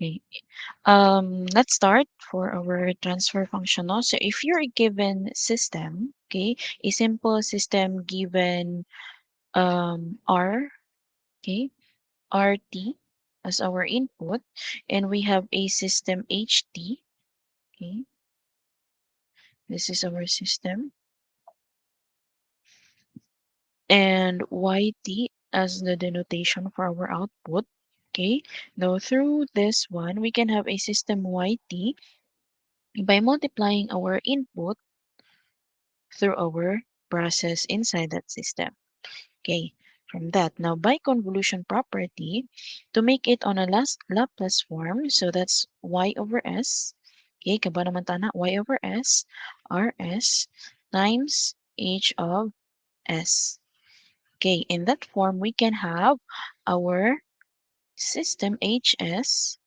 Okay. Let's start for our transfer function. So if you're a given system, okay, a simple system given R, okay, RT as our input, and we have a system HT, okay, this is our system, and YT as the denotation for our output. Okay, now through this one, we can have a system YT by multiplying our input through our process inside that system. Okay, from that, now by convolution property, to make it on a last Laplace form, so that's y over s, okay, kaba naman tana, y over s, rs times h of s. Okay, in that form, we can have our system hs,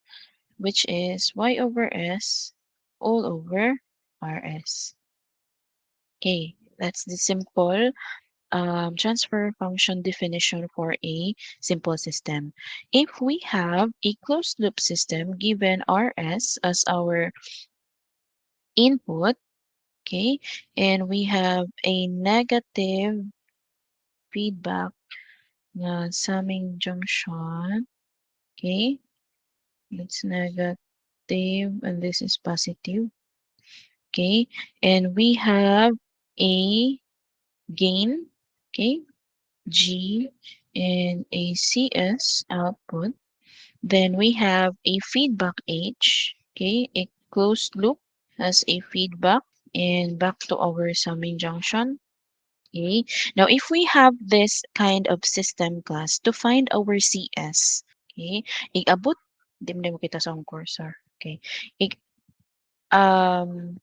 which is y over s all over rs. Okay, that's the simple transfer function definition for a simple system. If we have a closed loop system given Rs as our input, okay, and we have a negative feedback na summing junction, okay, it's negative and this is positive, okay, and we have a gain, okay, G and a CS output. Then we have a feedback H, okay, a closed loop has a feedback and back to our summing junction. Okay. Now, if we have this kind of system class to find our CS, okay, abot, di mo kita sa akong cursor. Okay. I, um,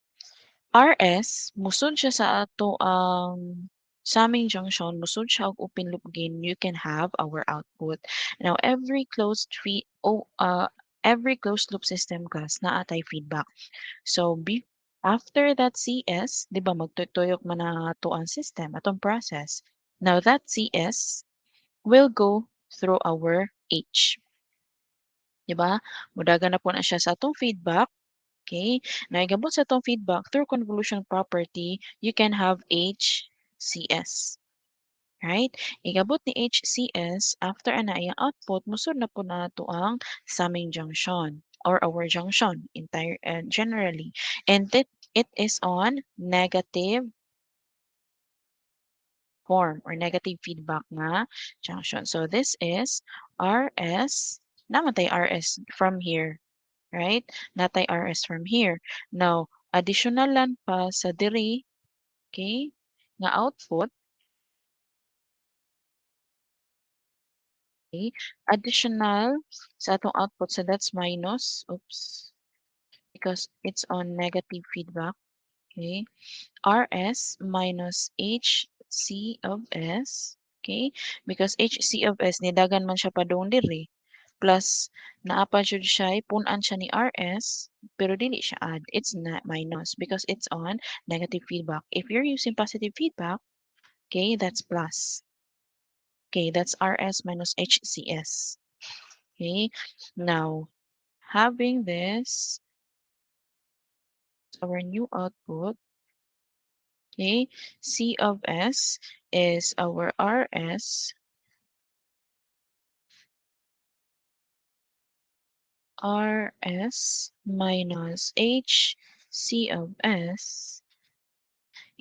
RS, musod siya sa ato ang summing junction, musod siya og open loop gain, you can have our output. Now, every closed loop system class na atay feedback. So, after that CS, di ba magtutuyok man na ato ang system, atong process. Now, that CS will go through our H. Di ba? Mudagan na po na siya sa atong feedback. Okay, naigabot sa itong feedback through convolution property, you can have HCS. Right? Igabot ni HCS, after ana iyang output, musod na po na ito ang summing junction or our junction generally. And it is on negative form or negative feedback na junction. So this is RS, namatay RS from here. Right? Natay RS from here. Now, additional lang pa sa diri, okay, nga output, okay, additional sa atong output, so that's minus, oops, because it's on negative feedback, okay, RS minus HC of S, okay, because HC of S, nidagan man siya pa doon diri, plus naapa jud siya punan siya ni RS pero dili siya add, it's not minus because it's on negative feedback. If you're using positive feedback, okay, that's plus, okay, that's RS minus HCS. Okay, now having this, our new output, okay, C of S is our RS minus H C of S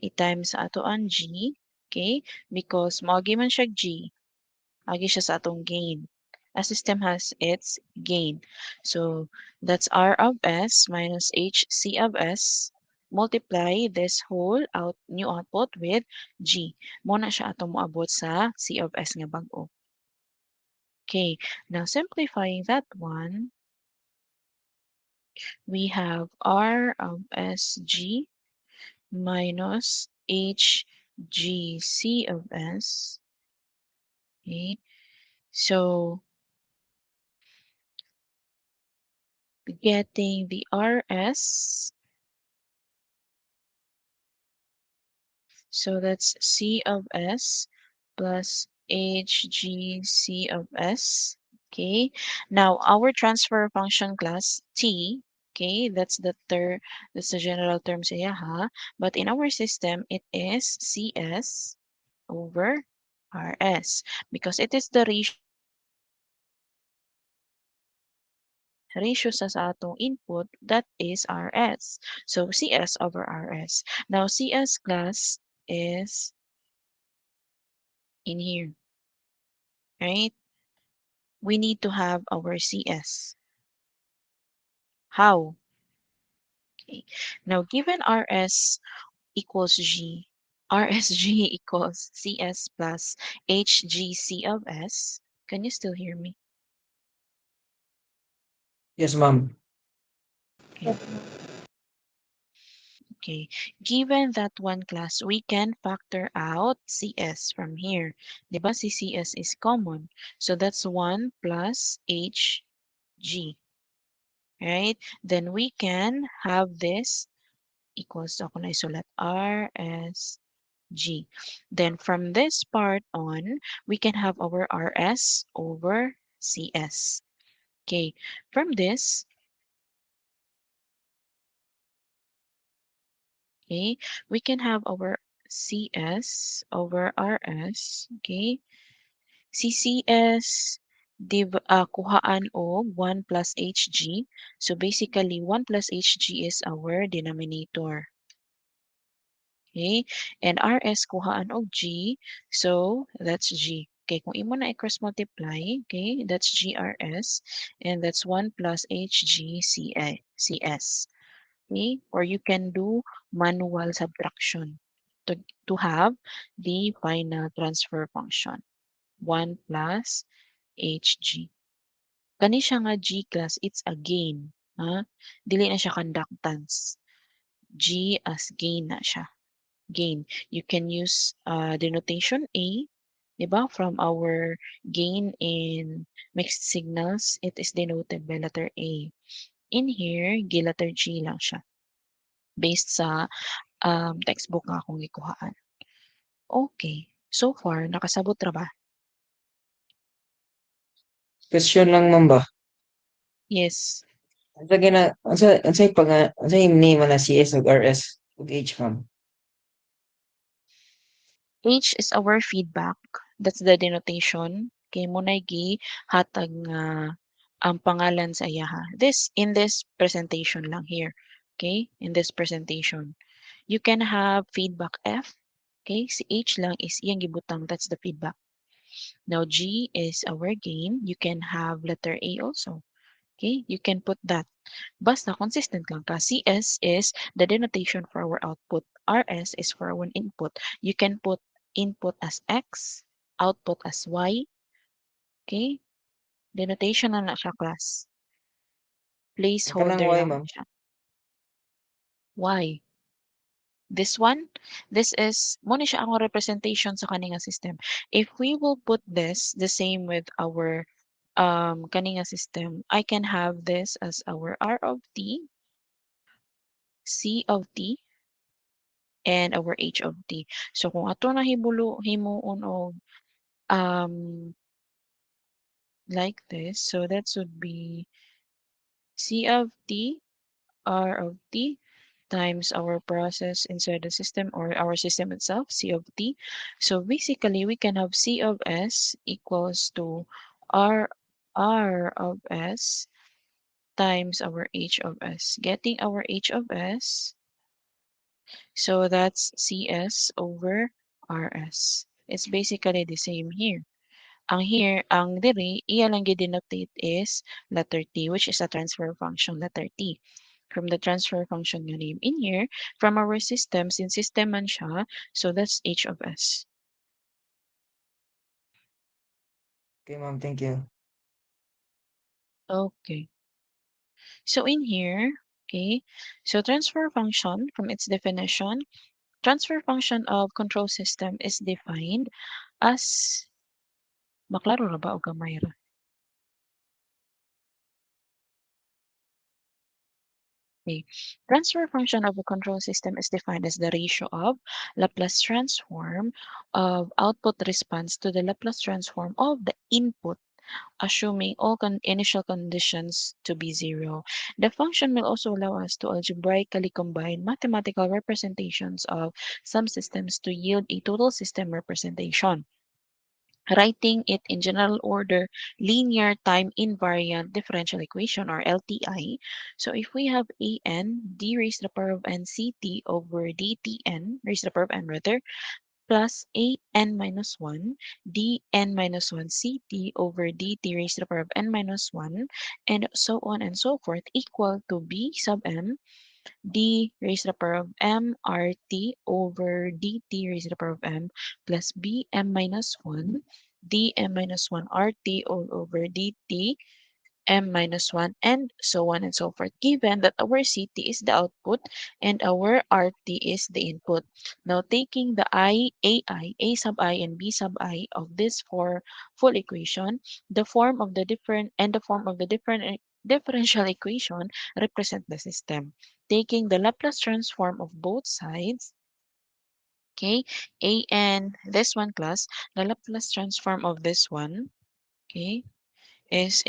i-times sa ato ang G, okay? Because maagi man siya G, agi siya sa atong gain. A system has its gain. So that's R of S minus H C of S. Multiply this whole new output with G. Muna siya atong moabot sa C of S nga bag-o. Okay, now simplifying that one, we have R of SG minus HGC of S. Okay, so getting the RS, so that's C of S plus HGC of S. Okay, now our transfer function class T, okay, that's the general term sa ha. But in our system, it is CS over RS because it is the ratio sa atong input that is RS. So CS over RS. Now CS class is in here, right? We need to have our CS. How? Okay. Now given RS equals G, RSG equals CS plus HGC of S. Can you still hear me? Yes, ma'am. Okay. Okay. Given that one class, we can factor out CS from here. Diba si CS is common. So that's 1 plus HG. Right? Then we can have this equals to ako na isulat RSG. Then from this part on, we can have our RS over CS. Okay. From this, okay, we can have our CS over RS. Okay. CCS kuhaan og 1 plus HG. So basically, 1 plus HG is our denominator. Okay? And RS kuhaan og G. So that's G. Okay, kung imo na i-cross multiply, okay, that's GRS and that's 1 plus HGCS. Okay? Or you can do manual subtraction to, to have the final transfer function. 1 plus HG. Kani siya nga G class, it's a gain. Ha? Dili na siya conductance. G as gain na siya. Gain. You can use denotation A, diba? From our gain in mixed signals, it is denoted by letter A. In here, letter G lang siya. Based sa textbook nga akong gikuhaan. Okay. So far, nakasabot ra ba? Question lang, ma'am ba? Yes. Unsa gina unsay unsay name na CS ug RS ug H, ma'am? H is our feedback. That's the denotation. Kay mo na hatag nga ang pangalan sa iya ha. In this presentation lang here. Okay? In this presentation. You can have feedback F. Okay? Si H lang is iyang gibutang. That's the feedback. Now G is our gain. You can have letter A also. Okay? You can put that. Basta consistent lang ka. CS is the denotation for our output. RS is for our input. You can put input as X, output as Y. Okay? Denotation na siya class. Ang kanang Placeholder Y, lang ma'am. siya. Y. This one, this is, mo ni siya ang representation sa kaninga system. If we will put this the same with our kaninga system, I can have this as our R of T, C of T, and our H of T. So kung ato na himuon og um like this, so that should be C of T, R of T times our process inside the system or our system itself, C of T. So basically we can have C of S equals to R R of S times our H of S. Getting our H of S, so that's CS over RS. It's basically the same here. Ang diri, iya lang gidenotate is letter T, which is a transfer function letter T. From the transfer function nga name in here, from our system, since system man siya, so that's H of S. Okay, ma'am, thank you. Okay. So in here, okay, so transfer function, from its definition, transfer function of control system is defined as, maklaro ra ba o gamay ra? Okay. Transfer function of a control system is defined as the ratio of Laplace transform of output response to the Laplace transform of the input assuming all initial conditions to be zero. The function will also allow us to algebraically combine mathematical representations of some systems to yield a total system representation. Writing it in general order linear time invariant differential equation or LTI. So if we have an d raised to the power of n ct over dtn raised to the power of n rather plus a n minus 1 d n minus 1 ct over dt raised to the power of n minus 1 and so on and so forth equal to b sub m d raised to the power of m rt over dt raised to the power of m plus b m minus 1 dm minus 1 rt all over dt m minus 1 and so on and so forth given that our ct is the output and our rt is the input. Now taking the a sub I and b sub I of this for full equation, the form of the differential equation represent the system. Taking the Laplace transform of both sides, okay, an this one class, the Laplace transform of this one, okay, is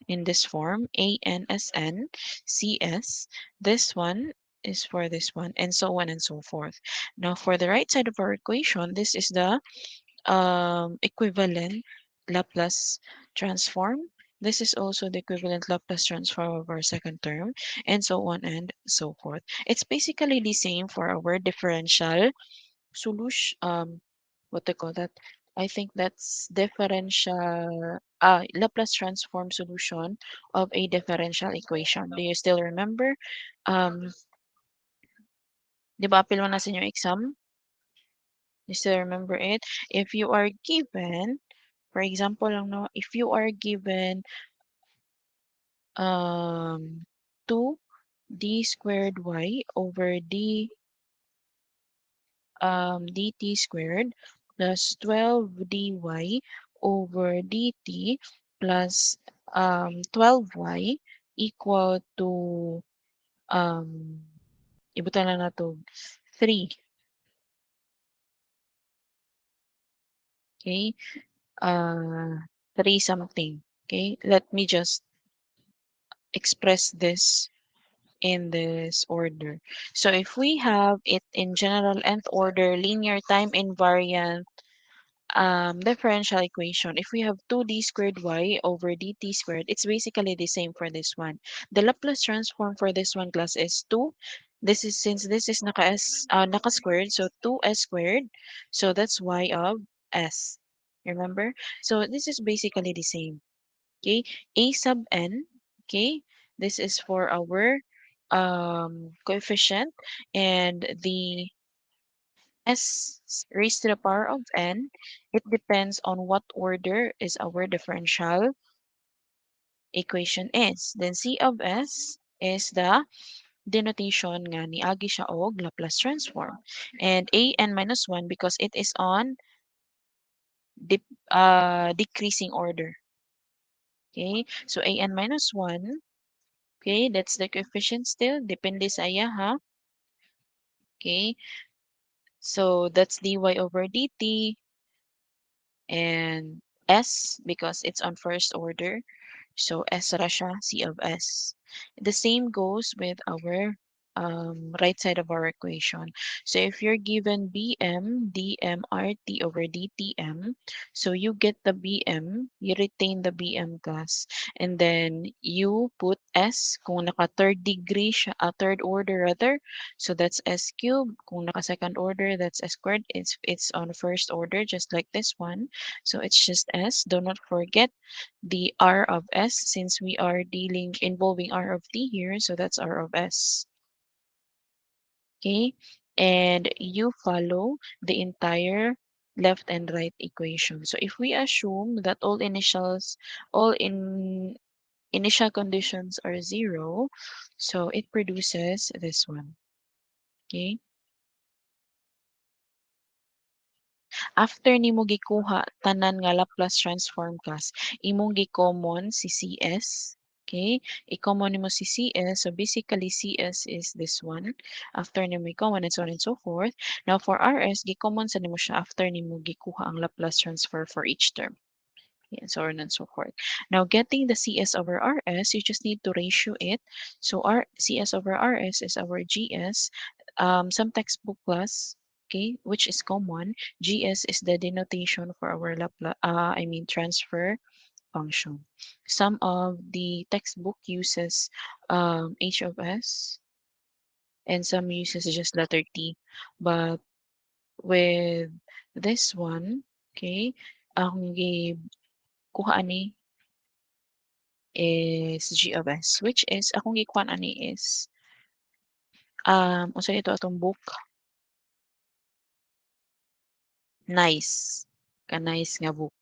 in this form ANSN CS. This one is for this one and so on and so forth. Now for the right side of our equation, this is the equivalent Laplace transform. This is also the equivalent Laplace transform of our second term and so on and so forth. It's basically the same for our differential solution, what they call that? I think that's differential, Laplace transform solution of a differential equation. Do you still remember? Um, di ba apil mo na sa inyong exam? You still remember it? If you are given, for example lang no, if you are given um 2d squared y over dt squared plus 12 dy over dt plus 12y equal to um ibutan na nato 3. Okay, 3 something. Okay, let me just express this in this order. So if we have it in general nth order linear time invariant differential equation, if we have 2d squared y over dt squared, it's basically the same for this one. The Laplace transform for this one class is 2. This is since this is naka squared, so 2s squared. So that's y of s. Remember? So this is basically the same. Okay, a sub n. Okay, this is for our coefficient and the s raised to the power of n, it depends on what order is our differential equation is. Then c of s is the denotation nga niagi siya og Laplace transform. And a n minus 1 because it is on decreasing order. Okay, so a n minus 1, okay, that's the coefficient still. Depende sa iya ha. Okay, so that's dy over dt and s because it's on first order. So S ra siya, C of S. The same goes with our right side of our equation. So if you're given Bm dmRt over dTm, so you get the Bm, you retain the Bm class, and then you put S kung naka third degree siya, third order rather. So that's S cubed. Kung naka second order, that's S squared. It's on first order, just like this one. So it's just S. Do not forget the R of S since we are dealing involving R of T here, so that's R of S. Okay, and you follow the entire left and right equation. So if we assume that all in initial conditions are zero, so it produces this one. Okay. After nimo gikuha tanan nga Laplace transform class, imong gi-common si CS. Okay, i-common nimo si CS. So basically CS is this one. After nimo i-common and so on and so forth. Now for RS, gi-common sa nimo siya after nimo gikuha ang Laplace transfer for each term. and so on and so forth. Now, getting the CS over RS, you just need to ratio it. So our CS over RS is our GS. Some textbook class, okay, which is common. GS is the denotation for our transfer function. Some of the textbook uses H of S, and some uses just letter T. But with this one, okay, ang gikuha ani is G of S, which is akong gikuan ani is unsa ito atong book, nice. Ka-nice nga book.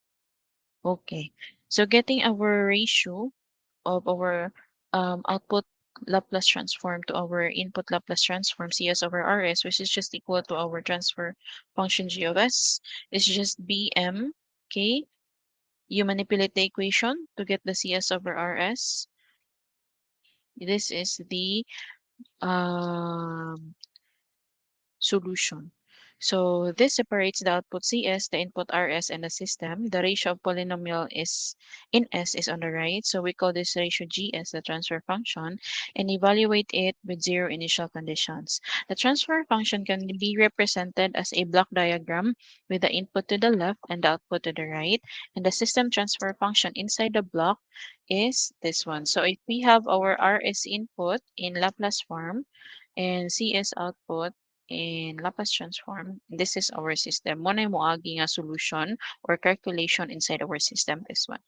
Okay. So getting our ratio of our output Laplace transform to our input Laplace transform CS over RS, which is just equal to our transfer function G of S, is just BM. Okay. You manipulate the equation to get the CS over RS. This is the um, solution. So this separates the output CS, the input RS, and the system. The ratio of polynomial is in S is on the right. So we call this ratio GS the transfer function and evaluate it with zero initial conditions. The transfer function can be represented as a block diagram with the input to the left and the output to the right. And the system transfer function inside the block is this one. So if we have our RS input in Laplace form and CS output in Laplace transform, this is our system. Mo na moagi nga solution or calculation inside our system, this one.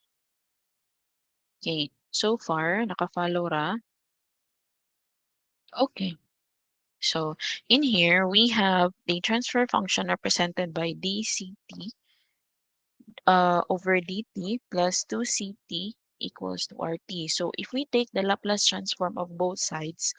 Okay, so far, naka-follow ra. Okay, so in here, we have the transfer function represented by dct over dt plus 2ct equals to rt. So if we take the Laplace transform of both sides,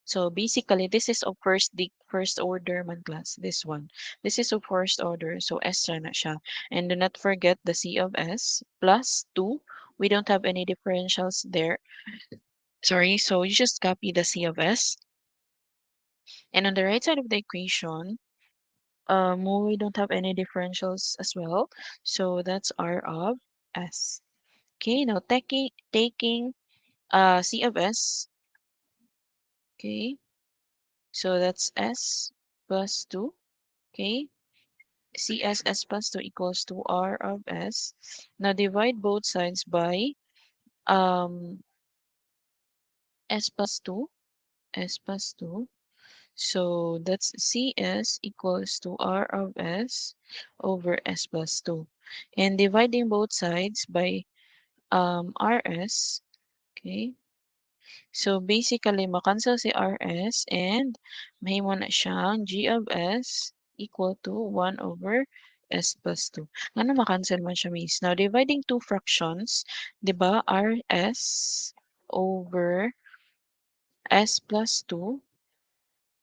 so basically, this is of first order man class. This one. This is of first order. So S na siya. And do not forget the C of S plus 2. We don't have any differentials there. Sorry. So you just copy the C of S. And on the right side of the equation, we don't have any differentials as well. So that's R of S. Okay. Now taking C of S. Okay. So that's S plus 2. Okay. CSS plus 2 equals to R of S. Now divide both sides by um, S plus 2. S plus 2. So that's CS equals to R of S over S plus 2. And dividing both sides by RS. Okay. So basically, makancel si RS and mahimo na siyang G of S equal to 1 over S plus 2. Ano makancel man siya, miss? Now, dividing two fractions, di ba, RS over S plus 2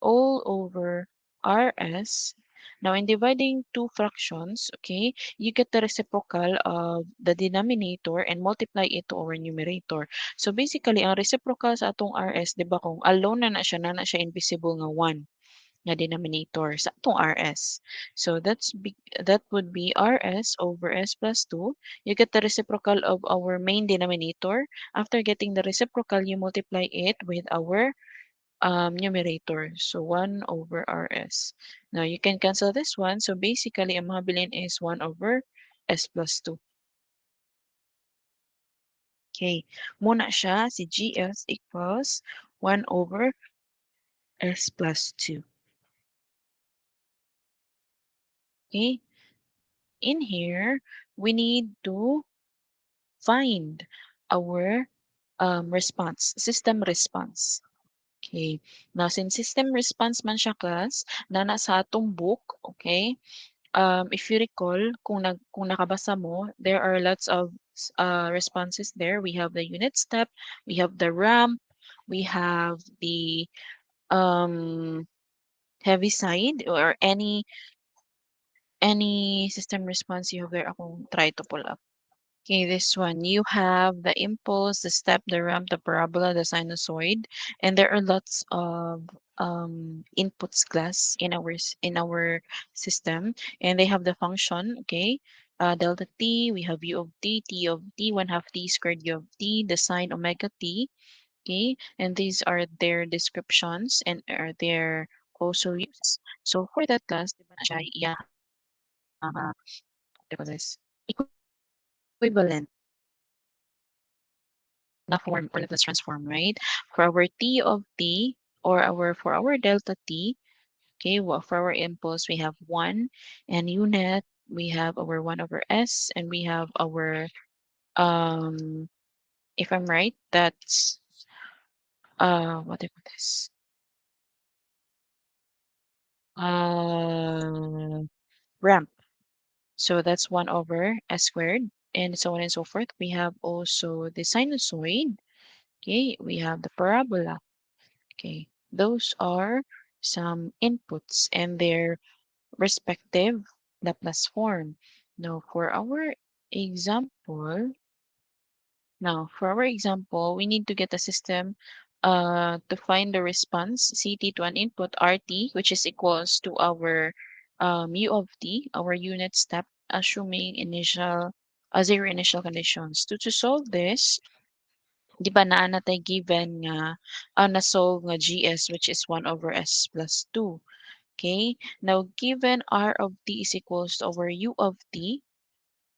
all over RS. Now, in dividing two fractions, okay, you get the reciprocal of the denominator and multiply it to our numerator. So, basically, ang reciprocal sa atong RS, di ba, kung alone na na siya invisible nga 1 nga denominator sa atong RS. So, that would be RS over S plus 2. You get the reciprocal of our main denominator. After getting the reciprocal, you multiply it with our numerator. So 1 over RS. Now you can cancel this one. So basically, ang mga bilin is 1 over S plus 2. Okay. Muna siya, si GS equals 1 over S plus 2. Okay. In here, we need to find our response, system response. Okay. Now, since system response man siya class, na nasa atong book, okay, if you recall, kung nakabasa mo, there are lots of responses there. We have the unit step, we have the ramp, we have the um, heavy side or any system response you have there. Akong try to pull up. Okay, this one. You have the impulse, the step, the ramp, the parabola, the sinusoid, and there are lots of inputs class in our system, and they have the function. Okay, delta t, we have u of t of t, 1 half t squared u of t, the sine omega t, okay? And these are their descriptions and are their also uses. So for that class, di ba na siya iyahang, what do you call this? Equivalent na form or Laplace transform, right? For our t of t or for our delta t, okay, well, for our impulse, we have 1 and unit, we have our 1 over s, and we have our, um, if I'm right, that's, what do you call this? Uh, ramp. So that's 1 over s squared, and so on and so forth. We have also the sinusoid. Okay, we have the parabola. Okay, those are some inputs and their respective Laplace form. Now, for our example, we need to get a system to find the response CT to an input RT, which is equals to our U of t, our unit step, assuming zero initial conditions. To solve this, di ba naa natay given nga na-solve nga GS which is 1 over S plus 2. Okay? Now, given R of t is equals to over U of t,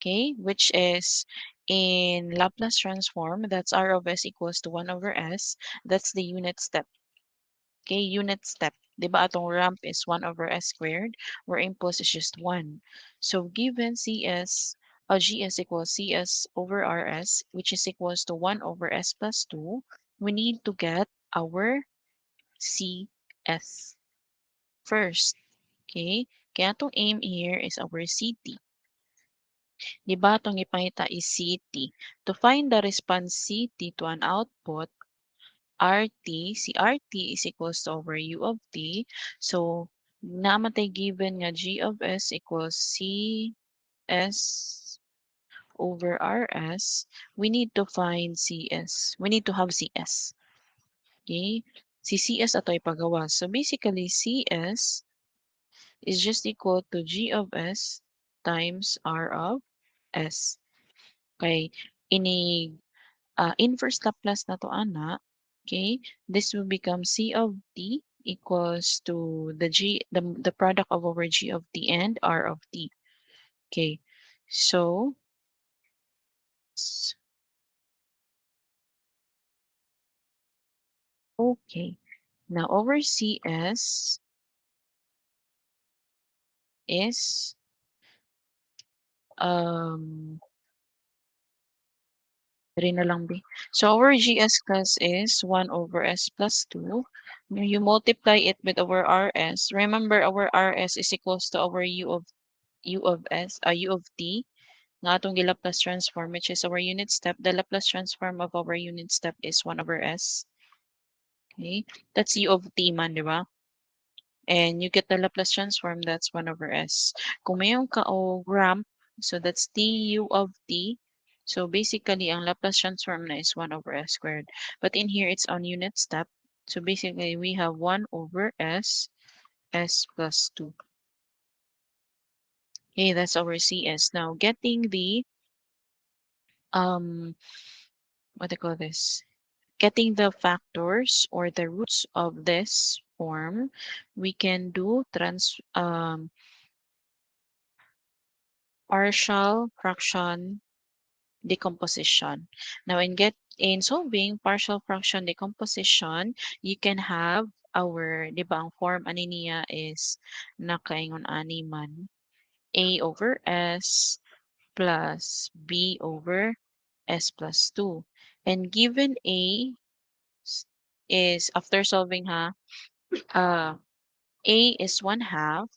okay, which is in Laplace transform, that's R of S equals to 1 over S, that's the unit step. Okay, unit step. Di ba atong ramp is 1 over S squared, where impulse is just 1. So given GS equals CS over RS, which is equals to 1 over S plus 2, we need to get our CS first. Okay? Kaya itong aim here is our CT. Di ba itong ipangita is CT. To find the response CT to an output, RT, si RT is equals to over U of t. So, namatay given nga G of S equals CS over RS. We need to find CS. We need to have CS. Okay? Si CS ato ipagawa. So, basically, CS is just equal to G of S times R of S. Okay? Ini inverse Laplace na to ana, okay, this will become C of t equals to the product of over G of t and R of t. Okay, so okay, now over CS is um rin na lang be. So our GS class is 1 over S plus 2. When you multiply it with our RS, remember our RS is equals to our U of t nga atong Laplace transform, which is our unit step. The Laplace transform of our unit step is 1 over S. Okay? That's U of t man, di ba? And you get the Laplace transform, that's 1 over S. Kung mayroon ka o ramp, so that's t U of t. So basically, ang Laplace transform na is 1 over S squared. But in here, it's on unit step. So basically, we have 1 over S plus 2. Okay, that's our CS. Now, getting the, um, what do you call this? Getting the factors or the roots of this form, we can do partial fraction decomposition. Now, in solving partial fraction decomposition, you can have our, di ba, ang form ani niya is nakaingon ani man A over S plus B over S plus 2. And given is after solving uh, A is 1 half,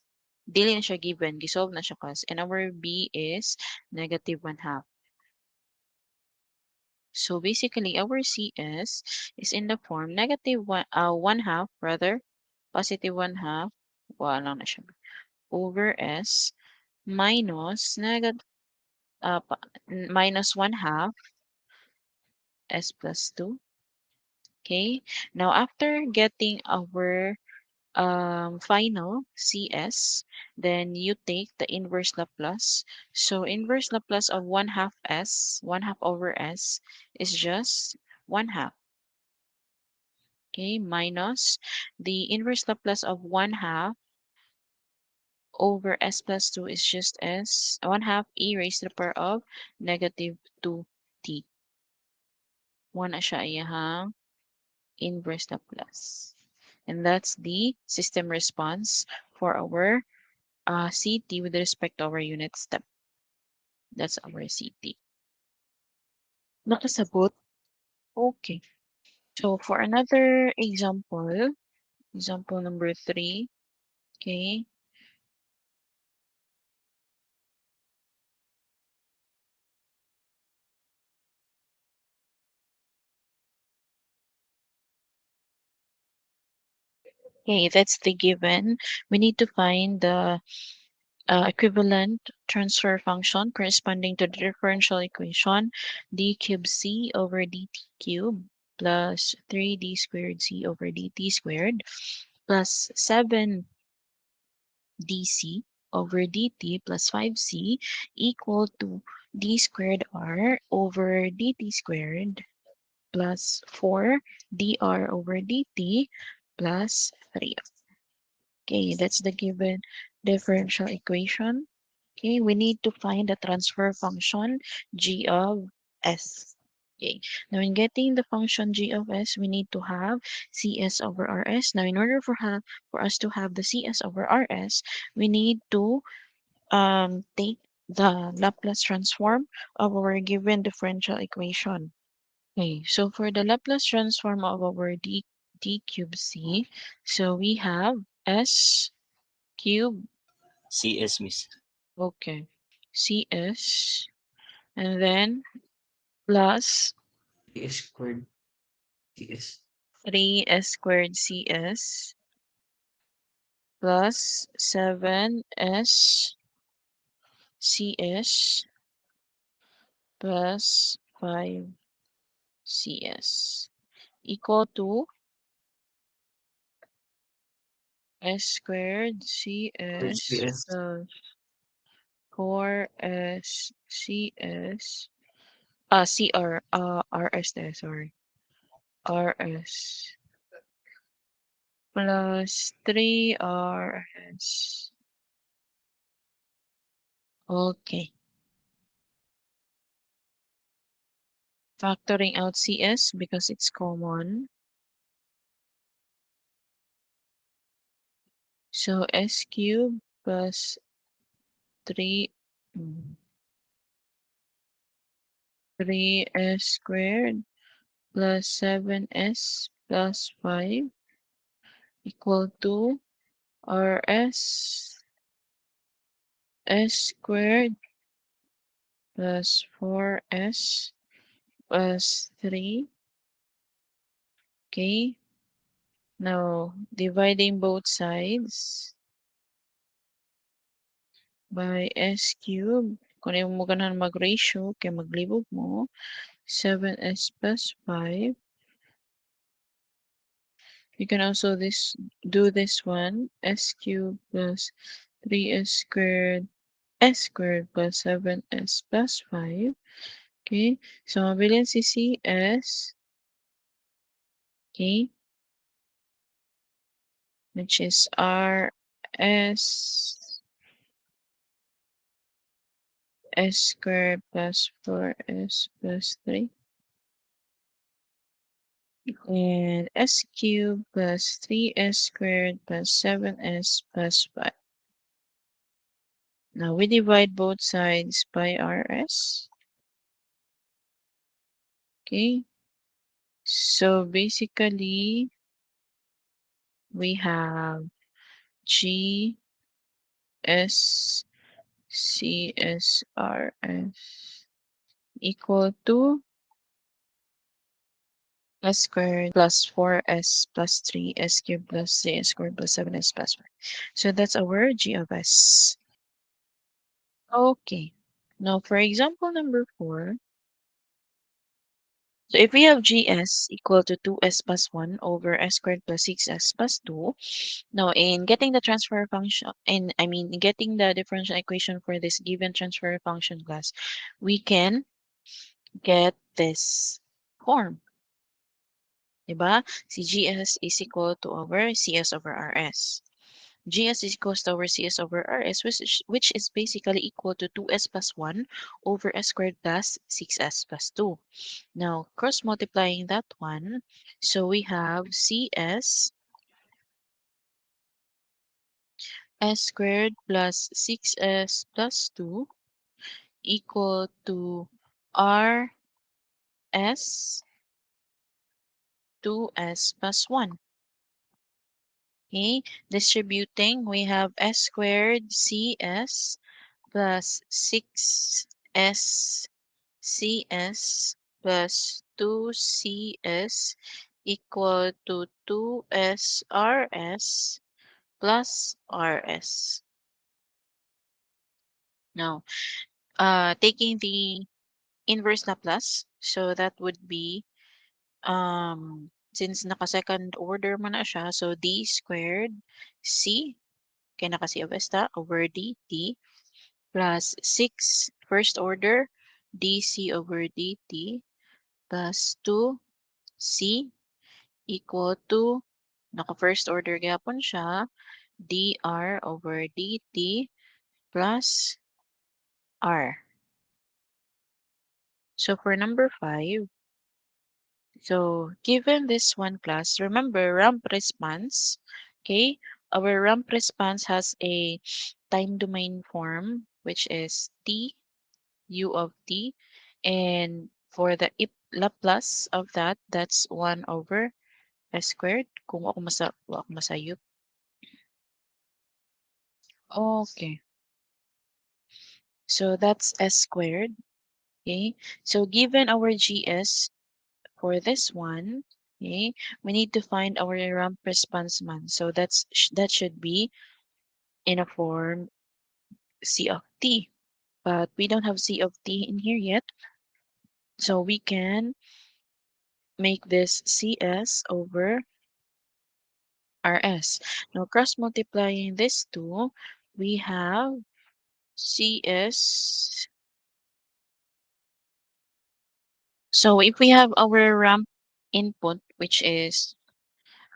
dili na siya given, gisolve na siya kas, and our B is negative 1 half. So basically, our CS is in the form negative 1 half, rather, positive 1 half, wala lang na siya, over S minus minus 1 half S plus 2. Okay, now after getting our final CS, then you take the inverse Laplace. So inverse Laplace of 1/2 S, 1/2 over S is just 1/2. Okay, minus the inverse Laplace of 1/2 over S plus 2 is just S 1/2 e raised to the power of negative 2t. 1 na siya iyahang inverse Laplace. And that's the system response for our CT with respect to our unit step. That's our CT. Nakasabot? Okay. So for another example, example number 3, okay. Okay, that's the given. We need to find the equivalent transfer function corresponding to the differential equation d cubed c over dt cubed plus 3d squared c over dt squared plus 7 dc over dt plus 5c equal to d squared r over dt squared plus 4 dr over dt plus 3. Okay, that's the given differential equation. Okay, we need to find the transfer function g of s. Okay, now in getting the function g of s, we need to have cs over rs. Now, in order for us to have the cs over rs, we need to take the Laplace transform of our given differential equation. Okay, so for the Laplace transform of our d cube c, so we have s cube, CS, miss. okay, cs, and then plus S squared CS. 3s squared cs plus 7s cs plus 5 cs equal to s squared Squared cs CS. plus 4s cs cr rs there, sorry, rs plus 3rs. Okay. Factoring out CS because it's common. So S cubed plus 3, 3s squared plus 7s plus 5 equal to RS S squared plus 4s plus 3. Okay. Now, dividing both sides by S cubed. Kung ayaw mo ganahan mag-ratio, kaya maglibog mo. 7s plus 5. You can also do this one. S cubed plus 3s squared s squared plus 7s plus 5. Okay. So, mabilin si CS. Okay. Which is RS s squared plus 4s plus 3. And s cubed plus 3s squared plus 7s plus 5. Now we divide both sides by RS. Okay. So basically, we have G S C S R S equal to s squared plus 4s plus 3 s cubed plus 3s squared plus 7s plus 5. So that's our G of S. Okay. Now for example number 4, So if we have GS equal to 2S plus 1 over S squared plus 6S plus 2, now in getting the transfer function, in getting the differential equation for this given transfer function class, we can get this form. Diba? Si GS is equal to over CS over RS. GS is equals to over CS over RS, which is basically equal to 2S plus 1 over S squared plus 6S plus 2. Now, cross multiplying that one, so we have CS S squared plus 6S plus 2 equal to RS 2S plus 1. Okay, distributing, we have S squared CS plus 6S CS plus 2CS equal to 2SRS plus RS. Now, taking the inverse Laplace, so that would be, since naka-second order mo na siya, so D squared C, kaya naka-C of S ta, over dt plus 6 first order dc over dt plus 2c equal to, naka-first order gyapon siya, dr over dt plus r. So for number 5, so given this one class, remember ramp response, okay? Our ramp response has a time domain form, which is t, u of t, and for the Laplace of that, that's 1 over s squared. Kung ako masayop. Okay, so that's s squared. Okay, so given our GS for this one, okay, we need to find our ramp response man. So that should be in a form C of t, but we don't have C of t in here yet. So we can make this CS over RS. Now cross multiplying this two, we have CS. So if we have our ramp input, which is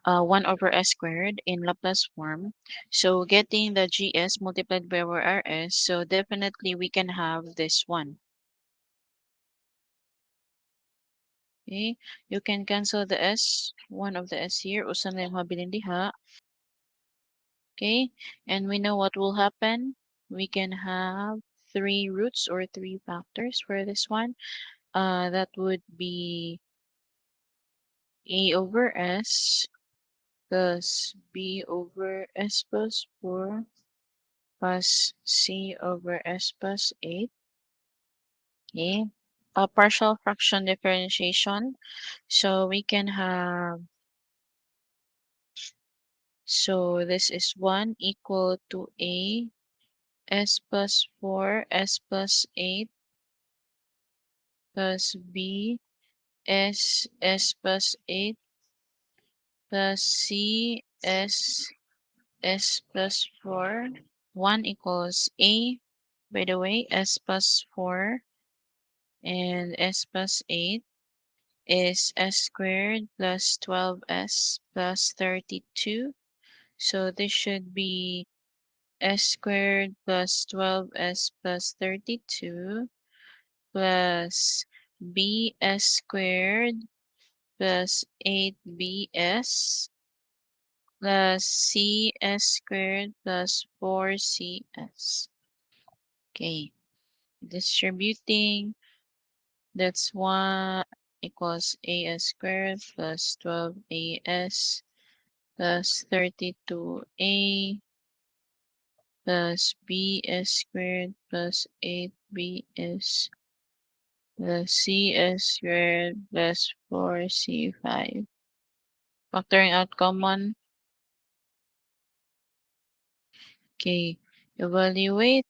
1 over S squared in Laplace form, so getting the GS multiplied by our RS, so definitely we can have this one. Okay, you can cancel the S, one of the S here, usan lang mabilin diha. Okay, and we know what will happen. We can have 3 roots or 3 factors for this one. That would be A over S plus B over S plus 4 plus C over S plus 8. Okay, a partial fraction differentiation. So we can have, so this is 1 equal to A S plus 4 S plus 8 plus B S plus 8 plus C S plus 4. 1 equals A, by the way, S plus 4 and S plus 8 is S squared plus 12S plus 32. So this should be S squared plus 12S plus 32 plus BS squared plus 8BS plus CS squared plus 4CS. Okay, distributing, that's 1 equals AS squared plus 12AS plus 32A plus BS squared plus 8BS plus CS squared plus 4C5. Factoring out common. Okay, evaluate.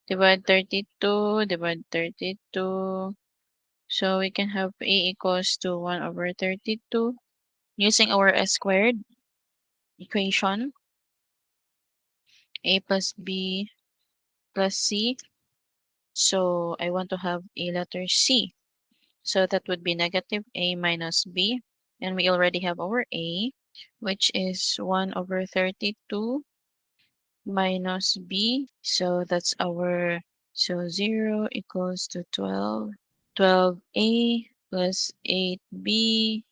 Divide 32, divide 32. So we can have A equals to 1 over 32. Using our S squared equation, A plus B plus C. So I want to have a letter C. So that would be negative A minus B. And we already have our A, which is 1 over 32 minus B. So that's our, so 0 equals to 12. 12A plus 8B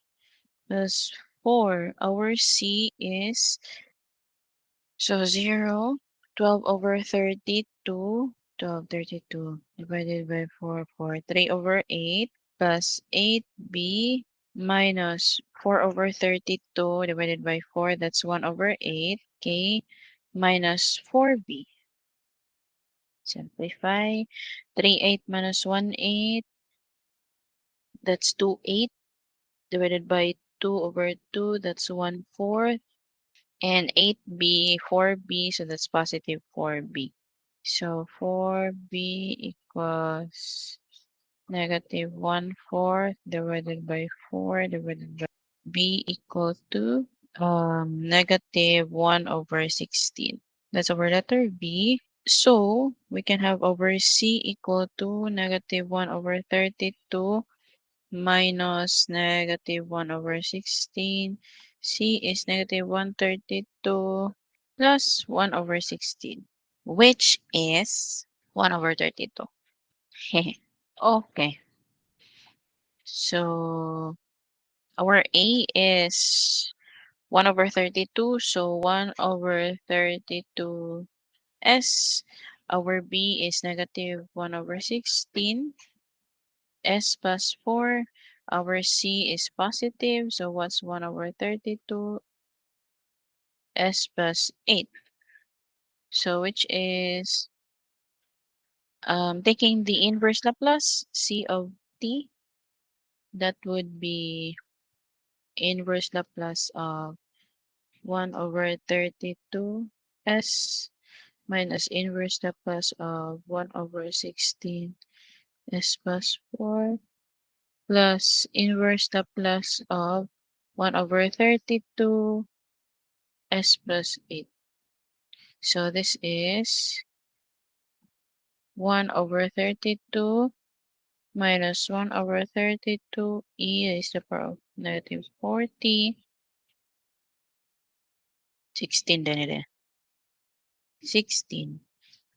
plus 4. Our C is, so 0, 12 over 32, 12 32 divided by 4, 4, 3 over 8 plus 8B minus 4 over 32 divided by 4, that's 1 over 8, okay, minus 4B. Simplify. 3 8 minus 1 8, that's 2 8 divided by 2 over 2, that's 1 4. And 8B, 4B, so that's positive 4B. So 4B equals negative 1 4 divided by 4 divided by B equals to negative 1 over 16. That's our letter B. So we can have over C equal to negative 1 over 32 minus negative 1 over 16. C is negative 132 plus 1 over 16, which is 1 over 32. Okay, so our A is 1 over 32, so 1 over 32 S. Our B is negative 1 over 16 S plus 4. Our C is positive, so what's 1 over 32? S plus 8. So which is taking the inverse Laplace, C of t, that would be inverse Laplace of 1 over 32 S minus inverse Laplace of 1 over 16 S plus 4 plus inverse Laplace of 1 over 32 S plus 8. So this is 1 over 32 minus 1 over 32 e raised to the power of negative 40. 16 din ito. 16.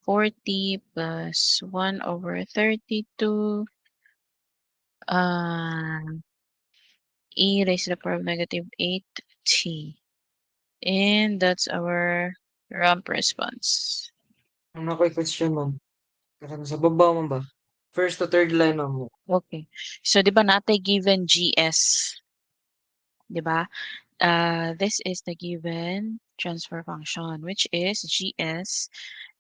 40 plus 1 over 32 e raised to the power of negative 8t. And that's our ramp response. Ano ko question, ma'am? Karang sa baba, ma'am ba? First to third line, ma'am. Okay. So, di ba natin given GS? Di ba? This is the given transfer function, which is GS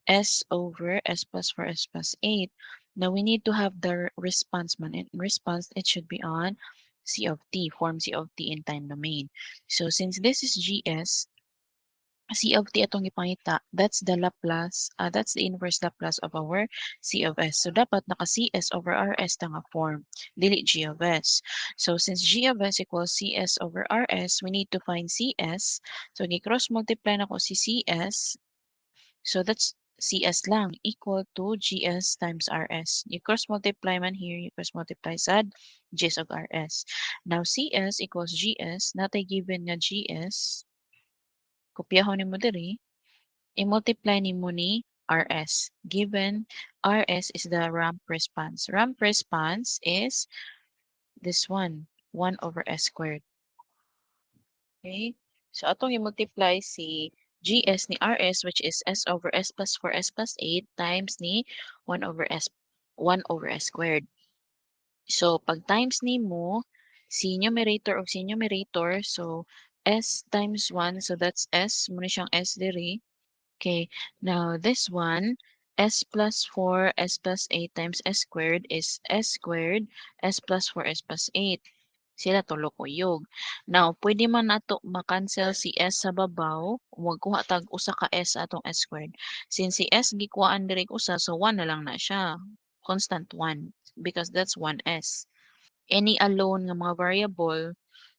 S over S plus 4 S plus 8. Now, we need to have the response man. In response, it should be on C of t, form C of t in time domain. So, since this is GS, C of t atong ipangita, that's the Laplace, that's the inverse Laplace of our C of S. So dapat naka CS over RS na nga form, dili G of S. So since G of S equals CS over RS, we need to find CS. So gi-cross multiply na ko si CS. So that's CS lang equal to GS times RS. You cross multiply man here, you cross multiply sad GS of RS. Now CS equals GS, natay given nga GS, kopyahon nimo diri, i-multiply nimo ni RS. Given RS is the ramp response. Ramp response is this one, 1 over S squared. Okay? So, atong i-multiply si GS ni RS, which is S over S plus 4 S plus 8 times ni 1 over S, 1 over S squared. So, pag times ni mo, si numerator o si numerator, so S times 1, so that's S, muna siyang S diri. Okay, now this one, S plus 4, S plus 8 times S squared is S squared, S plus 4, S plus 8. Sila tulo kuyog. Now, pwede man nato ma-cancel si S sa babaw, magkuha tag usa ka S sa atong S squared. Since si S gikuhaan diri usa, so 1 na lang na siya. Constant 1 because that's 1S. Any alone nga mga variable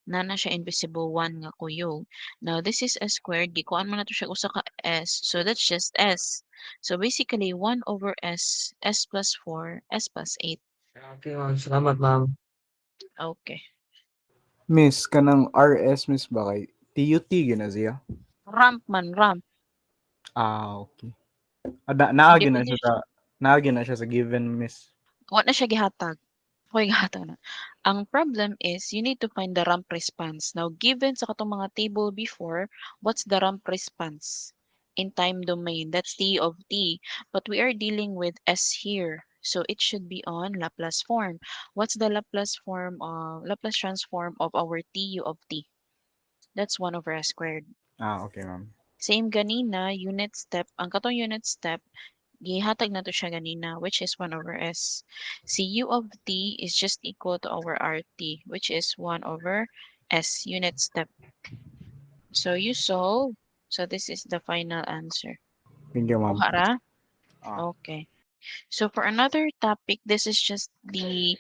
na siya invisible 1 nga kuyog. Now, this is S squared. Gikuhaan man nato siya usa ka S. So, that's just S. So, basically, 1 over S, S plus 4, S plus 8. Okay, ma'am. Salamat, ma'am. Okay. Miss, kanang RS miss ba kay TUT gina siya? Ramp man, ramp. Okay. Naagi na Depende siya sa siya. given miss. Wa na siya gihatag. Okay, gihatag na. Ang problem is, you need to find the ramp response. Now, given sa katong mga table before, what's the ramp response? In time domain, that's t of t. But we are dealing with s here. So it should be on Laplace form. What's the Laplace transform of our tu of t? That's 1 over s squared. Okay, ma'am. Same ganina, unit step. Ang katong unit step, gihatag na to siya ganina, which is 1 over s. Cu of t is just equal to our rt, which is 1 over s unit step. So you solve. So this is the final answer. Thank you, ma'am. Kuha ra? Ah, Okay. So for another topic, this is just the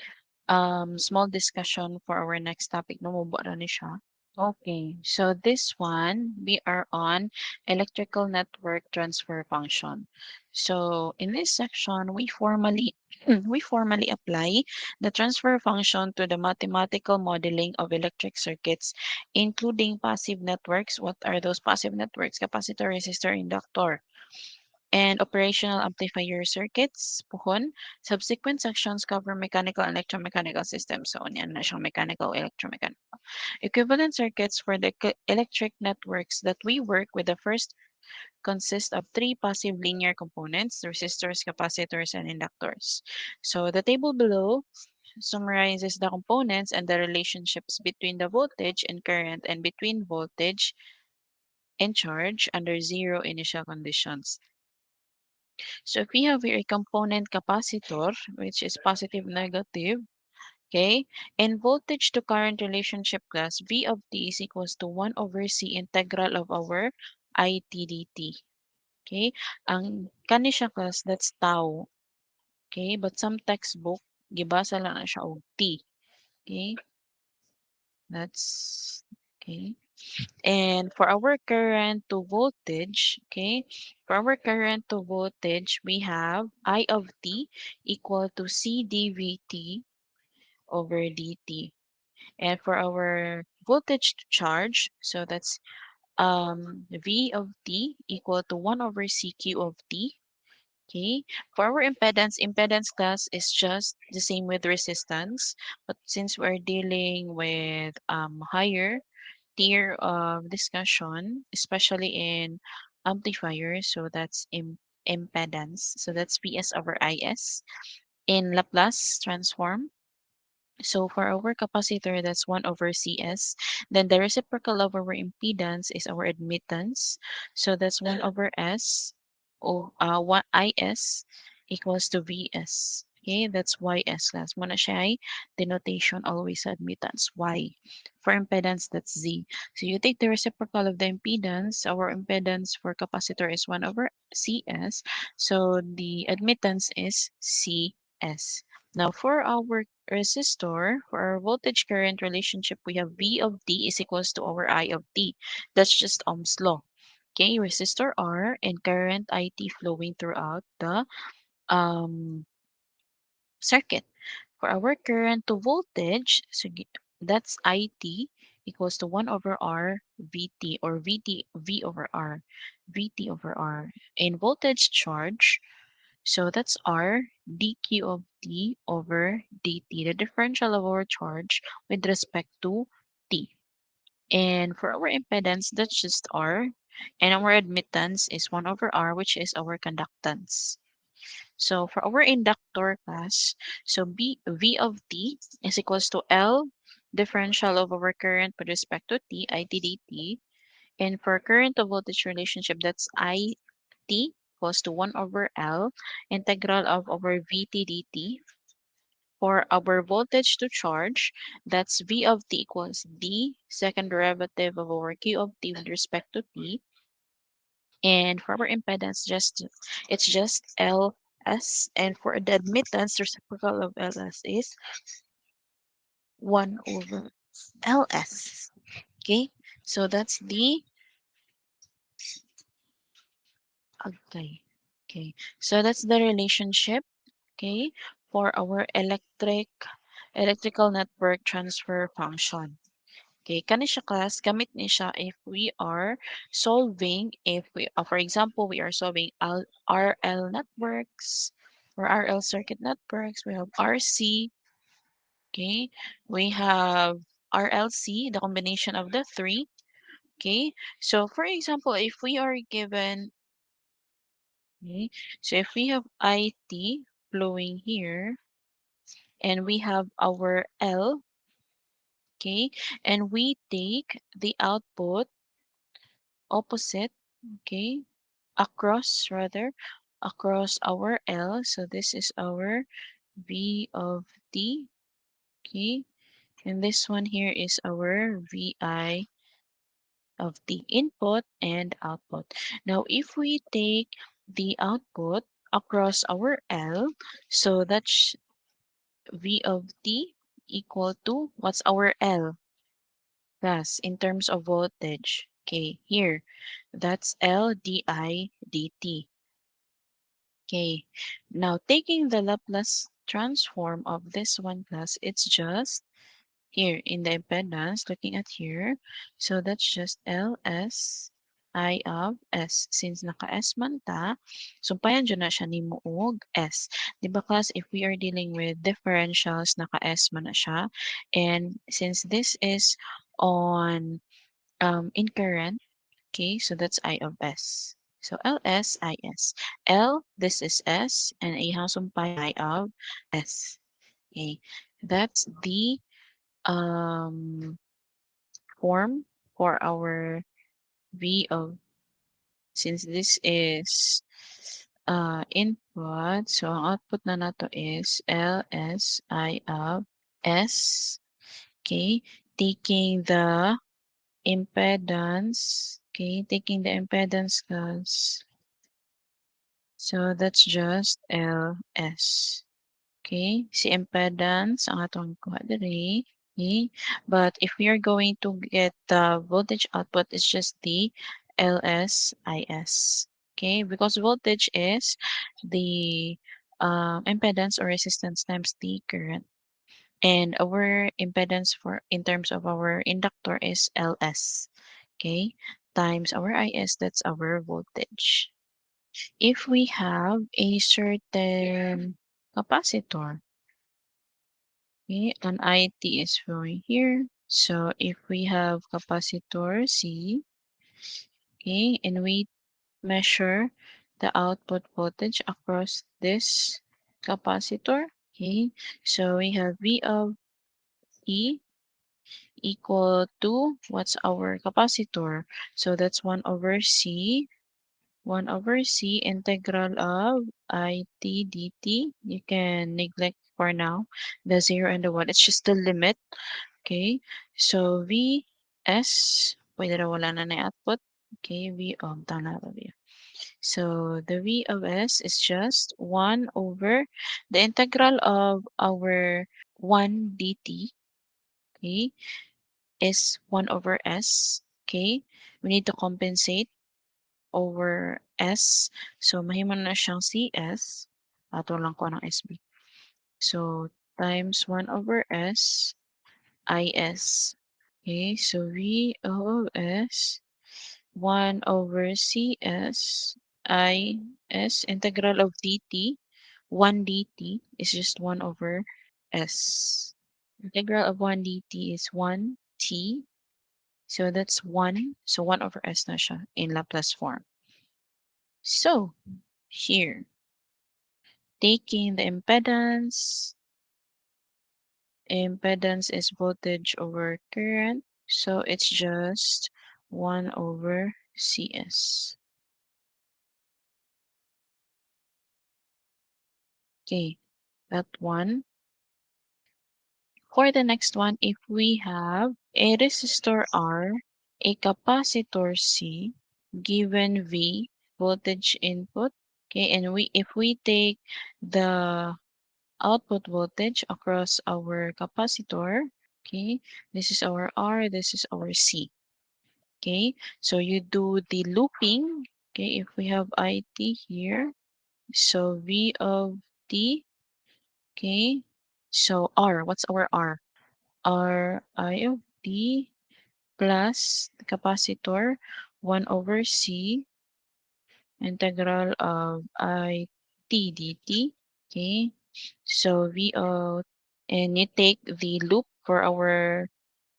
small discussion for our next topic. No, mo ra ni siya. Okay, so this one, we are on electrical network transfer function. So in this section, we formally we formally apply the transfer function to the mathematical modeling of electric circuits, including passive networks. What are those passive networks? Capacitor, resistor, inductor, and operational amplifier circuits. Puhon. Subsequent sections cover mechanical and electromechanical systems. So, yan na siyang mechanical, electromechanical. Equivalent circuits for the electric networks that we work with. The first consist of three passive linear components: resistors, capacitors, and inductors. So the table below summarizes the components and the relationships between the voltage and current and between voltage and charge under zero initial conditions. So if we have here a component capacitor, which is positive, negative, okay, and voltage to current relationship class, V of t is equals to 1 over C integral of our IT dt. Okay, ang kani siya class, that's tau. Okay, but some textbook, gibasa lang na siya og T. Okay, that's, okay. And for our current to voltage, okay, for our current to voltage, we have I of t equal to C dVt over dt. And for our voltage to charge, so that's V of t equal to 1 over Cq of t. Okay, for our impedance class is just the same with resistance, but since we're dealing with higher tier of discussion, especially in amplifiers. So that's impedance. So that's PS over IS in Laplace transform. So for our capacitor, that's 1 over CS. Then the reciprocal of our impedance is our admittance. So that's 1 over S, or 1 IS equals to VS. Okay, that's YS class. Muna siya ay denotation always sa admittance, Y. For impedance, that's Z. So you take the reciprocal of the impedance. Our impedance for capacitor is 1 over CS. So the admittance is CS. Now for our resistor, for our voltage current relationship, we have V of t is equals to our I of t. That's just Ohm's law. Okay, resistor R and current IT flowing throughout the um, circuit. For our current to voltage, so that's IT equals to 1 over R VT, or V over R, VT over R. In voltage charge, so that's R dq of t over dt, the differential of our charge with respect to t. And for our impedance, that's just R. And our admittance is 1 over R, which is our conductance. So for our inductor class, so V of t is equals to L differential of our current with respect to t, IT dt. And for current to voltage relationship, that's I t equals to 1 over L integral of over VT dt for our voltage to charge, that's V of t equals d, second derivative of our Q of t with respect to t. And for our impedance, it's just Ls. And for the admittance, reciprocal of Ls is 1 over Ls. Okay, so that's the okay. Okay, so that's the relationship. Okay, for our electrical network transfer function. Okay, kani siya class, gamit ni siya if we are solving, if we, for example, we are solving RL networks or RL circuit networks. We have RC, okay, we have RLC, the combination of the three. Okay, so for example, if we are given, okay, so if we have IT flowing here and we have our L, okay, and we take the output opposite, okay, across our L. So this is our V of t, okay, and this one here is our VI of the input and output. Now, if we take the output across our L, so that's V of t equal to what's our L? Thus, in terms of voltage, okay, here, that's L di dt. Okay, now taking the Laplace transform of this one class, it's just here in the impedance, looking at here, so that's just Ls I of S. Since naka-S man ta, sumpayan dyan na siya ni Muog S. Di ba class, if we are dealing with differentials, naka-S man na siya. And since this is on in current, okay, so that's I of S. So Ls, Is. L, this is S, and ihang sumpay I of S. Okay, that's the um, form for our V of, since this is input, so ang output na nato is Ls I of S. Okay, taking the impedance, okay, taking the impedance class. So that's just Ls. Okay, si impedance ang atong kuha diri. Okay, but if we are going to get the voltage output, it's just the LSIS. Okay, because voltage is the impedance or resistance times the current. And our impedance for in terms of our inductor is Ls. Okay, times our Is, that's our voltage. If we have a certain capacitor, okay, an IT is flowing here. So if we have capacitor C, okay, and we measure the output voltage across this capacitor, okay, so we have V of E equal to what's our capacitor? So that's 1 over C. 1 over C integral of IT dt. You can neglect for now the 0 and the 1. It's just the limit. Okay. So Vs, pwede na wala na na output. Okay. V of tama ba yun? So the V of S is just 1 over the integral of our 1 dt. Okay, is 1 over S. Okay, we need to compensate over S. So, mahimo na siyang CS. Ato lang ko ng SB. So, times 1 over S, IS. Okay, so V of S, 1 over CS, IS, integral of dt, 1 dt is just 1 over S. Integral of 1 dt is 1 t. So that's 1. So 1 over S na siya in Laplace form. So here, taking the impedance is voltage over current. So it's just 1 over CS. Okay, that one. For the next one, if we have a resistor R, a capacitor C, given V, voltage input, okay, and if we take the output voltage across our capacitor, okay, this is our R, this is our C, okay, so you do the looping, okay, if we have IT here, so V of T, okay, so R, what's our R? R I of T plus the capacitor 1 over C integral of I T dt. Okay, so V out, and you take the loop for our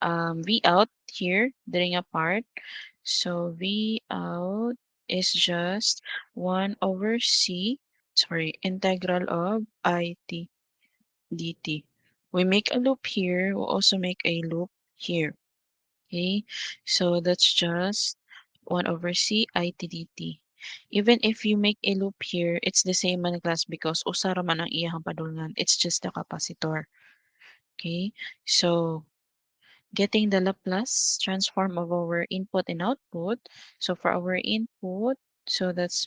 V out here during a part. So V out is just 1 over C, sorry, integral of I T dt. We make a loop here, we'll also make a loop here. Okay, so that's just 1 over C IT dt. Even if you make a loop here, it's the same man class because usara man ang iyahang padulngan. It's just the capacitor. Okay, so getting the Laplace transform of our input and output. So for our input, so that's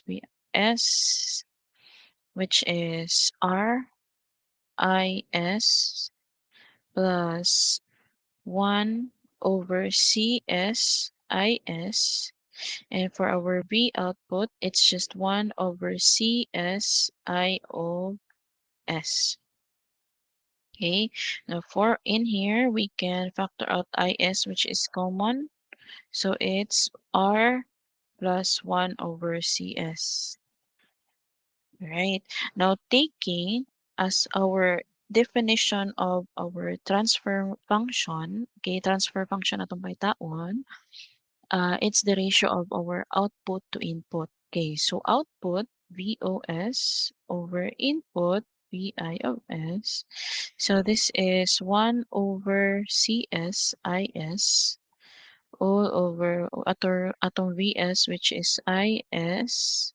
S, which is R I S plus 1 over CS IS. And for our V output, it's just 1 over CS IOS. Okay, now for in here, we can factor out IS, which is common. So it's R plus 1 over CS. Right. Now taking as our definition of our transfer function, okay, transfer function atong pahitaon, it's the ratio of our output to input. Okay, so output VOS over input VI of S. So this is 1 over CS IS all over atong VS, which is IS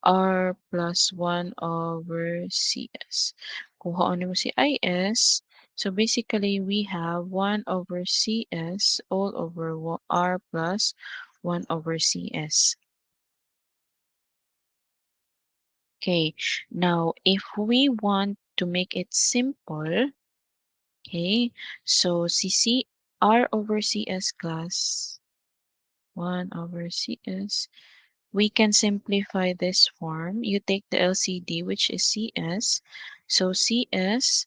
R plus 1 over CS. Kung ano mo si IS, so basically we have 1 over CS all over R plus 1 over CS. Okay, now if we want to make it simple, okay, so CC R over CS class 1 over CS. We can simplify this form. You take the LCD, which is CS. So CS